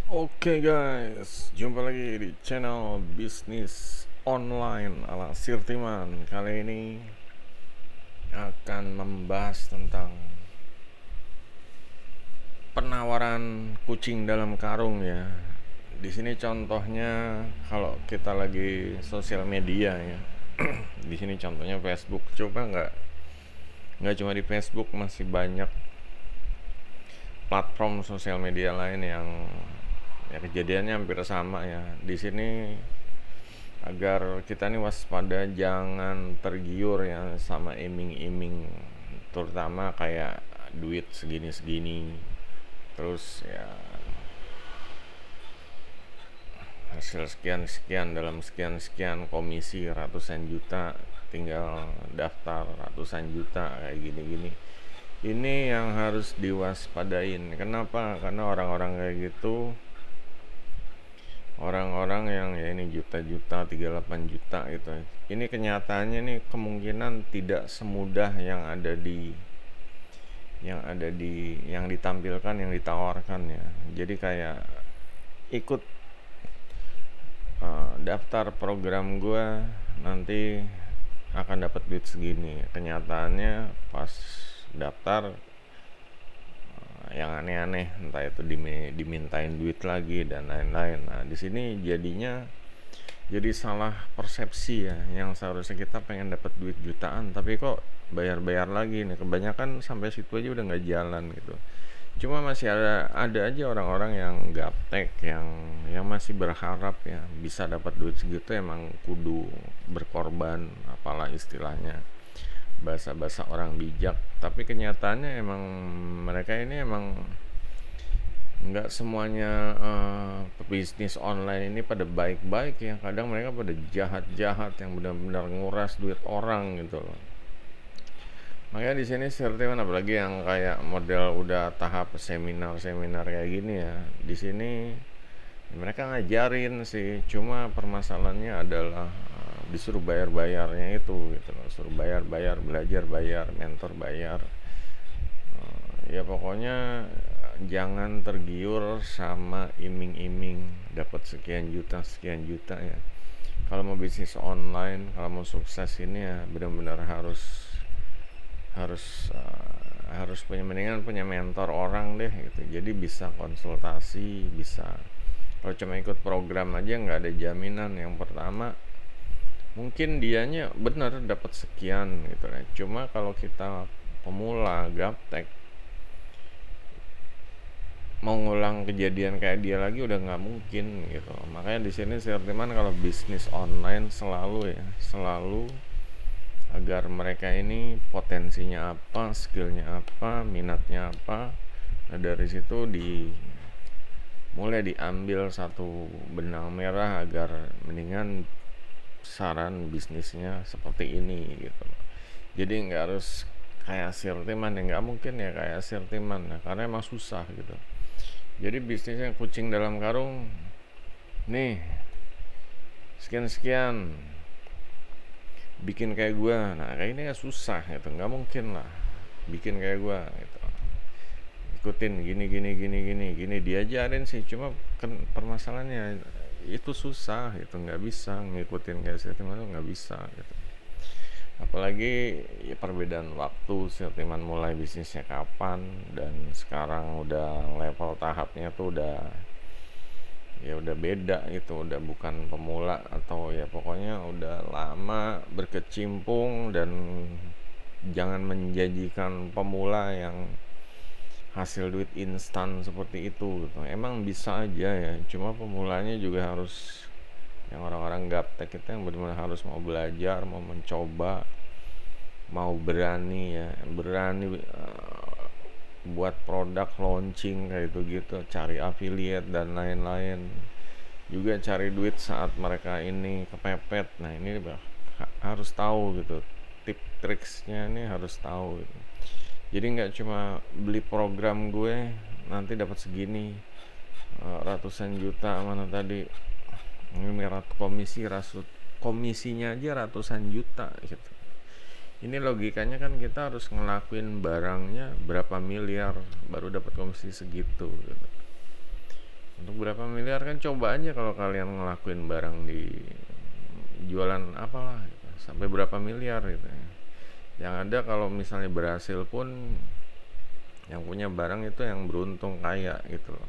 Oke guys, jumpa lagi di channel bisnis online ala Sirtiman. Kali ini akan membahas tentang penawaran kucing dalam karung ya. Di sini contohnya kalau kita lagi sosial media ya. Di sini contohnya Facebook. Coba nggak cuma di Facebook, masih banyak platform sosial media lain yang ya kejadiannya hampir sama ya. Di sini agar kita nih waspada, jangan tergiur ya sama iming-iming, terutama kayak duit segini-segini, terus ya hasil sekian-sekian dalam sekian-sekian, komisi ratusan juta, tinggal daftar ratusan juta kayak gini-gini. Ini yang harus diwaspadain. Kenapa? Karena orang-orang kayak gitu, orang-orang yang ya ini juta-juta, 38 juta gitu, ini kenyataannya nih kemungkinan tidak semudah yang ditampilkan, yang ditawarkan ya. Jadi kayak ikut daftar program gue, nanti akan dapat duit segini. Kenyataannya pas daftar yang aneh-aneh, entah itu dimintain duit lagi dan lain-lain. Nah, di sini jadinya jadi salah persepsi ya, yang seharusnya kita pengen dapat duit jutaan tapi kok bayar-bayar lagi nih. Kebanyakan sampai situ aja udah nggak jalan gitu. Cuma masih ada aja orang-orang yang gaptek, yang masih berharap ya bisa dapat duit segitu, emang kudu berkorban, apalah istilahnya, bahasa-bahasa orang bijak. Tapi kenyataannya emang mereka ini emang nggak semuanya bisnis online ini pada baik-baik ya. Kadang mereka pada jahat-jahat yang benar-benar nguras duit orang gitu loh. Makanya di sini Sirtiman, apalagi yang kayak model udah tahap seminar-seminar kayak gini ya, di sini mereka ngajarin sih, cuma permasalahannya adalah disuruh bayar-bayarnya itu gitu loh. Suruh bayar-bayar, belajar bayar, mentor bayar. Ya pokoknya jangan tergiur sama iming-iming dapat sekian juta ya. Kalau mau bisnis online, kalau mau sukses ini ya benar-benar harus harus punya, mendingan punya mentor orang deh gitu. Jadi bisa konsultasi, bisa, kalau cuma ikut program aja nggak ada jaminan. Yang pertama mungkin dianya benar dapat sekian gitu ya. Cuma kalau kita pemula gaptek, mau ngulang kejadian kayak dia lagi udah nggak mungkin gitu. Makanya di sini saya teman, kalau bisnis online selalu agar mereka ini potensinya apa, skillnya apa, minatnya apa. Nah dari situ mulai diambil satu benang merah agar mendingan saran bisnisnya seperti ini gitu. Jadi nggak harus kayak Sirtiman ya, nggak mungkin ya kayak Sirtiman ya, karena emang susah gitu. Jadi bisnisnya kucing dalam karung nih, sekian-sekian, bikin kayak gue. Nah kayak ini ya susah gitu, nggak mungkin lah bikin kayak gue gitu. Ikutin gini diajarin sih, cuma kan permasalahannya itu susah gitu, nggak bisa ngikutin kayak Sirtiman, nggak bisa gitu. Apalagi ya perbedaan waktu, Sirtiman mulai bisnisnya kapan dan sekarang udah level tahapnya tuh udah beda gitu, udah bukan pemula, atau ya pokoknya udah lama berkecimpung. Dan jangan menjanjikan pemula yang hasil duit instan seperti itu gitu. Emang bisa aja ya, cuma pemulanya juga harus yang orang-orang gaptek, kita yang benar-benar harus mau belajar, mau mencoba, mau berani buat produk launching kayak gitu, cari affiliate dan lain-lain, juga cari duit saat mereka ini kepepet. Nah ini harus tahu gitu, tip triksnya ini harus tahu gitu. Jadi nggak cuma beli program gue nanti dapat segini, ratusan juta mana tadi, ini komisinya aja ratusan juta gitu. Ini logikanya kan kita harus ngelakuin barangnya berapa miliar baru dapat komisi segitu gitu. Untuk berapa miliar kan, coba aja kalau kalian ngelakuin barang di jualan apalah gitu, sampai berapa miliar gitu ya. Yang ada kalau misalnya berhasil pun yang punya barang itu yang beruntung kaya gitu loh.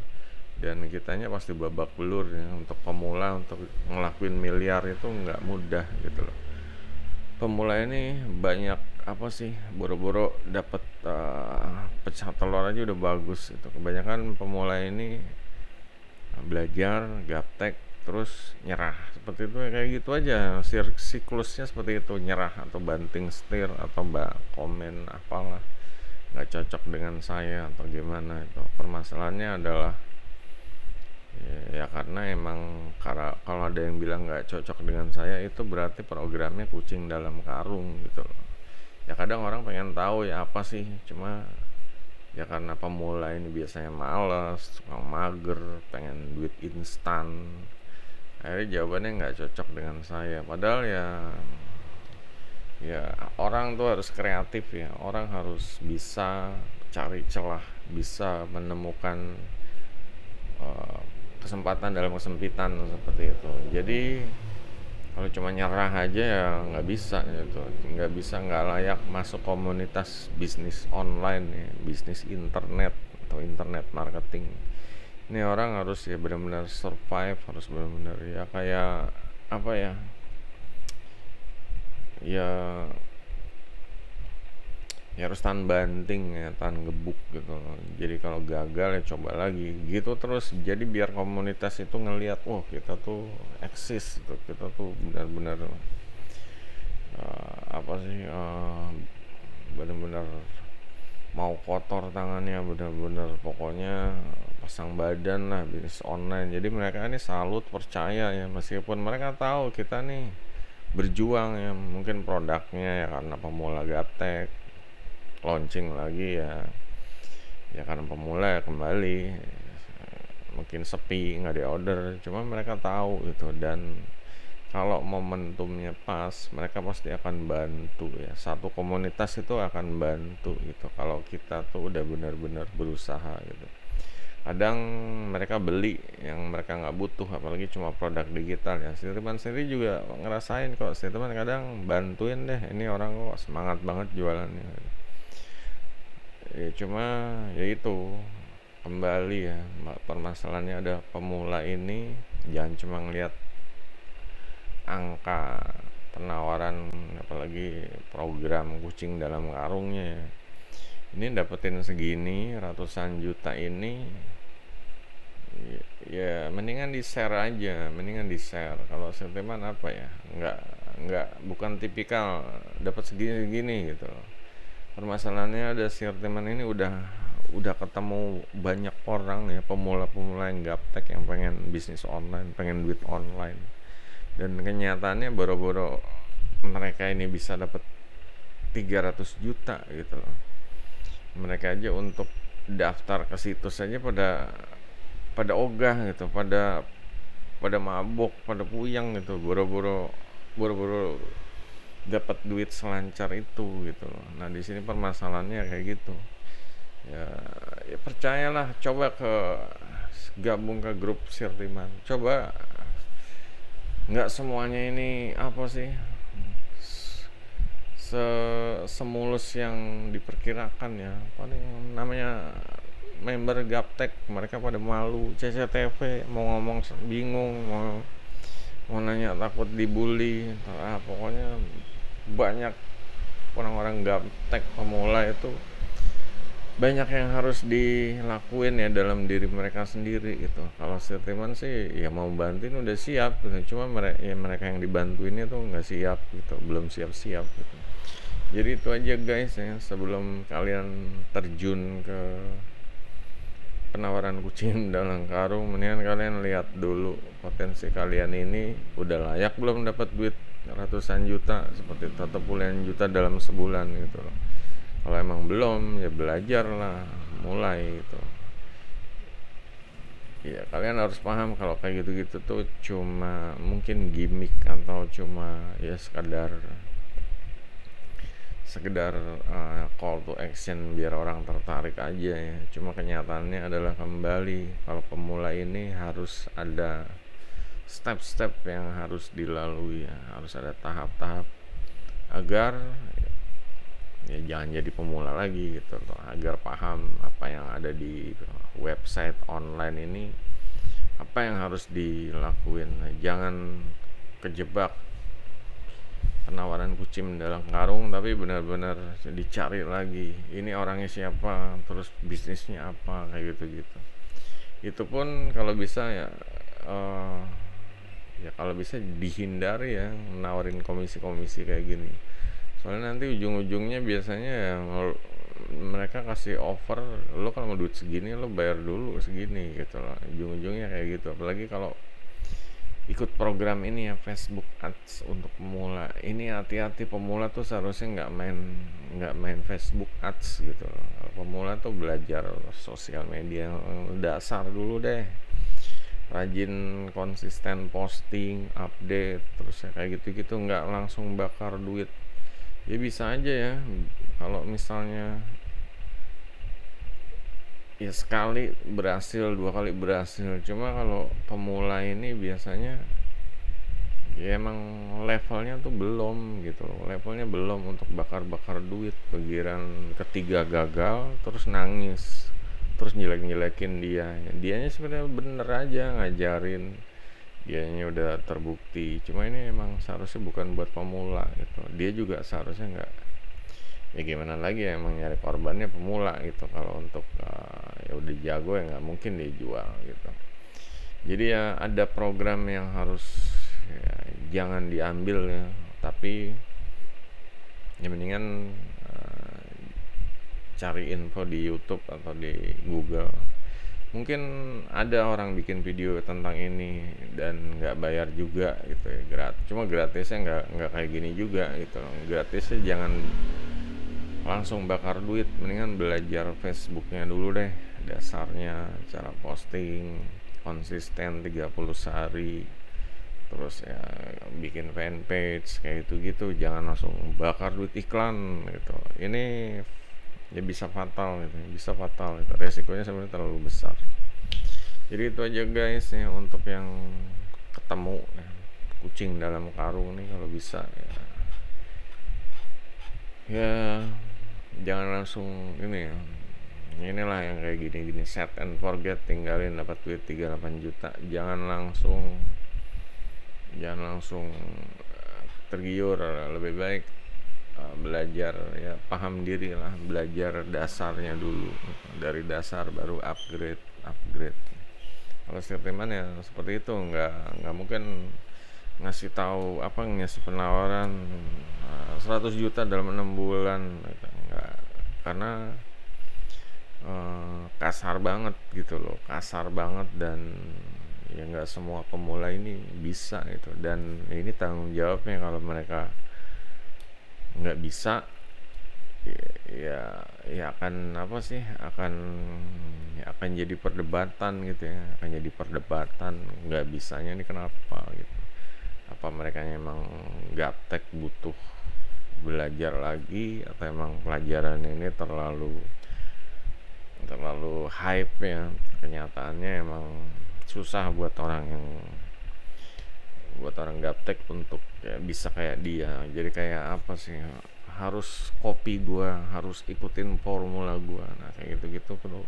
Dan kitanya pasti babak belur ya, untuk pemula untuk ngelakuin miliar itu nggak mudah gitu loh. Pemula ini banyak apa sih, boro-boro dapat pecah telur aja udah bagus itu. Kebanyakan pemula ini belajar gaptek terus nyerah seperti itu, kayak gitu aja siklusnya, seperti itu, nyerah atau banting setir atau komen apalah, nggak cocok dengan saya atau gimana. Itu permasalahannya adalah ya karena emang kalau ada yang bilang nggak cocok dengan saya, itu berarti programnya kucing dalam karung gitu loh. Ya kadang orang pengen tahu ya apa sih, cuma ya karena pemula ini biasanya males, suka mager, pengen duit instan, akhirnya jawabannya nggak cocok dengan saya. Padahal ya orang tuh harus kreatif ya, orang harus bisa cari celah, bisa menemukan uh, kesempatan dalam kesempitan seperti itu. Jadi kalau cuma nyerah aja ya nggak bisa gitu, nggak layak masuk komunitas bisnis online ya, bisnis internet atau internet marketing. Ini orang harus ya benar-benar survive, harus benar-benar ya kayak apa ya, ya ya harus tahan banting ya, tahan gebuk gitu loh. Jadi kalau gagal ya coba lagi gitu terus. Jadi biar komunitas itu ngelihat, oh kita tuh eksis gitu, kita tuh benar-benar apa sih, benar-benar mau kotor tangannya, benar-benar pokoknya pasang badan lah bisnis online. Jadi mereka ini salut, percaya ya, meskipun mereka tahu kita nih berjuang ya, mungkin produknya ya karena pemula gaptek, launching lagi ya karena pemula ya kembali mungkin sepi, nggak ada order, cuma mereka tahu itu. Dan kalau momentumnya pas, mereka pasti akan bantu ya, satu komunitas itu akan bantu gitu kalau kita tuh udah benar-benar berusaha gitu. Kadang mereka beli yang mereka nggak butuh, apalagi cuma produk digital ya. Si teman sendiri juga ngerasain kok, si teman kadang bantuin deh, ini orang kok semangat banget jualannya ya. Cuma ya itu kembali ya, permasalahannya ada pemula ini jangan cuma ngeliat angka penawaran, apalagi program kucing dalam karungnya ya. Ini dapetin segini ratusan juta ini ya mendingan di share aja, mendingan di share. Kalau sentimen apa ya, nggak bukan tipikal dapat segini-segini gitu loh. Permasalahannya ada sentimen ini udah ketemu banyak orang ya, pemula-pemula yang gaptek yang pengen bisnis online, pengen duit online, dan kenyataannya boro-boro mereka ini bisa dapat 300 juta gitu loh. Mereka aja untuk daftar ke situs aja pada ogah gitu, pada mabok, pada puyang gitu, boro-boro dapat duit selancar itu gitu loh. Nah di sini permasalahannya kayak gitu ya, percayalah, coba gabung ke grup Sirtiman, coba. Nggak semuanya ini apa sih semulus yang diperkirakan ya. Paling namanya member gaptek, mereka pada malu, CCTV, mau ngomong bingung, mau nanya takut dibully. Pokoknya banyak orang-orang gaptek pemula itu banyak yang harus dilakuin ya dalam diri mereka sendiri gitu. Kalau Sirtiman sih ya mau bantuin udah siap gitu. Cuma mereka yang dibantuin itu nggak siap gitu, belum siap-siap gitu. Jadi itu aja guys ya, sebelum kalian terjun ke penawaran kucing dalam karung, mendingan kalian lihat dulu potensi kalian ini udah layak belum dapat duit ratusan juta, seperti 1 puluhan juta dalam sebulan gitu loh. Kalau emang belum ya belajar lah, mulai gitu ya. Kalian harus paham kalau kayak gitu-gitu tuh cuma mungkin gimmick atau cuma ya sekadar sekedar call to action biar orang tertarik aja ya. Cuma kenyataannya adalah kembali kalau pemula ini harus ada step-step yang harus dilalui ya, harus ada tahap-tahap agar ya jangan jadi pemula lagi gitu loh, agar paham apa yang ada di website online ini, apa yang harus dilakuin. Nah, jangan kejebak penawaran kucing dalam karung, tapi benar-benar dicari lagi ini orangnya siapa, terus bisnisnya apa, kayak gitu-gitu. Itu pun kalau bisa ya eh, ya kalau bisa dihindari ya menawarin komisi-komisi kayak gini, soalnya nanti ujung-ujungnya biasanya ya mereka kasih offer, lo kalau mau duit segini lo bayar dulu segini gitu loh, ujung-ujungnya kayak gitu. Apalagi kalau ikut program ini ya, Facebook Ads untuk pemula ini, hati-hati. Pemula tuh seharusnya nggak main Facebook Ads gitu loh. Pemula tuh belajar sosial media yang dasar dulu deh, rajin konsisten posting update terus ya kayak gitu-gitu, nggak langsung bakar duit. Ya bisa aja ya kalau misalnya ya sekali berhasil, dua kali berhasil. Cuma kalau pemula ini biasanya ya emang levelnya tuh belum gitu, levelnya belum untuk bakar-bakar duit. Begiran ketiga gagal terus nangis, terus jelek-jelekin dianya sebenarnya bener aja ngajarin, dianya udah terbukti. Cuma ini emang seharusnya bukan buat pemula gitu, dia juga seharusnya nggak, ya gimana lagi ya, emang nyari korbannya pemula gitu. Kalau untuk ya udah jago ya nggak mungkin dia jual gitu. Jadi ya ada program yang harus ya, jangan diambil ya, tapi ya mendingan cari info di YouTube atau di Google. Mungkin ada orang bikin video tentang ini dan nggak bayar juga gitu ya, gratis. Cuma gratisnya nggak kayak gini juga gitu. Gratisnya jangan langsung bakar duit, mendingan belajar Facebooknya dulu deh, dasarnya, cara posting konsisten 30 sehari, terus ya bikin fanpage kayak gitu-gitu. Jangan langsung bakar duit iklan gitu, ini ya bisa fatal gitu, bisa fatal gitu. Resikonya sebenarnya terlalu besar. Jadi itu aja guys ya untuk yang ketemu ya, kucing dalam karung nih. Kalau bisa ya jangan langsung ini ya, inilah yang kayak gini-gini, set and forget, tinggalin dapat duit 38 juta. Jangan langsung tergiur. Lebih baik belajar ya, paham diri lah, belajar dasarnya dulu, dari dasar baru upgrade. Kalau streaman ya seperti itu, nggak mungkin ngasih tahu apa, ngasih penawaran 100 juta dalam 6 bulan gitu. Nggak, karena kasar banget gitu loh, kasar banget. Dan ya nggak semua pemula ini bisa gitu, dan ini tanggung jawabnya kalau mereka nggak bisa. Ya akan apa sih, akan jadi perdebatan gitu ya, akan jadi perdebatan nggak bisanya ini kenapa gitu. Apa mereka emang gaptek butuh belajar lagi, atau emang pelajaran ini terlalu hype ya. Kenyataannya emang susah buat orang gaptek untuk ya bisa kayak dia. Jadi kayak apa sih, harus copy gua, harus ikutin formula gua. Nah kayak gitu-gitu perlu.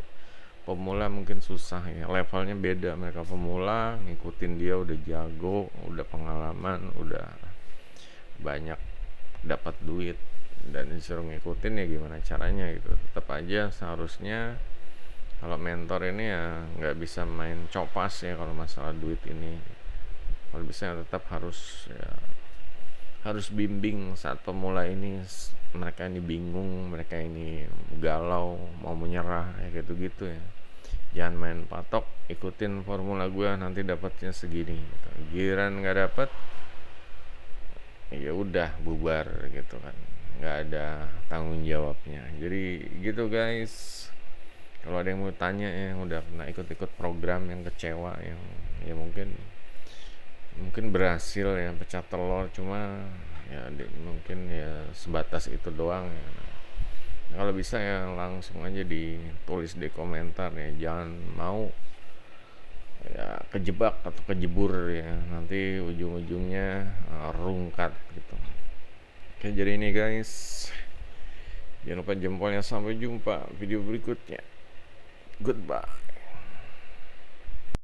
Pemula mungkin susah ya, levelnya beda. Mereka pemula ngikutin dia udah jago, udah pengalaman, udah banyak dapat duit, dan disuruh ngikutin ya gimana caranya gitu. Tetap aja seharusnya kalau mentor ini ya nggak bisa main copas ya kalau masalah duit ini. Kalau bisa tetap harus bimbing saat pemula ini. Mereka ini bingung, mereka ini galau, mau menyerah ya gitu-gitu ya. Jangan main patok, ikutin formula gue nanti dapatnya segini gitu. Giliran nggak dapet, ya udah bubar gitu kan, nggak ada tanggung jawabnya. Jadi gitu guys. Kalau ada yang mau tanya ya, yang udah pernah ikut-ikut program yang kecewa, yang ya mungkin berhasil ya pecah telur, cuma ya mungkin ya sebatas itu doang ya. Kalau bisa ya langsung aja ditulis di komentar ya, jangan mau ya kejebak atau kejebur ya, nanti ujung-ujungnya rungkat gitu. Oke, jadi ini guys, jangan lupa jempolnya, sampai jumpa video berikutnya. Goodbye.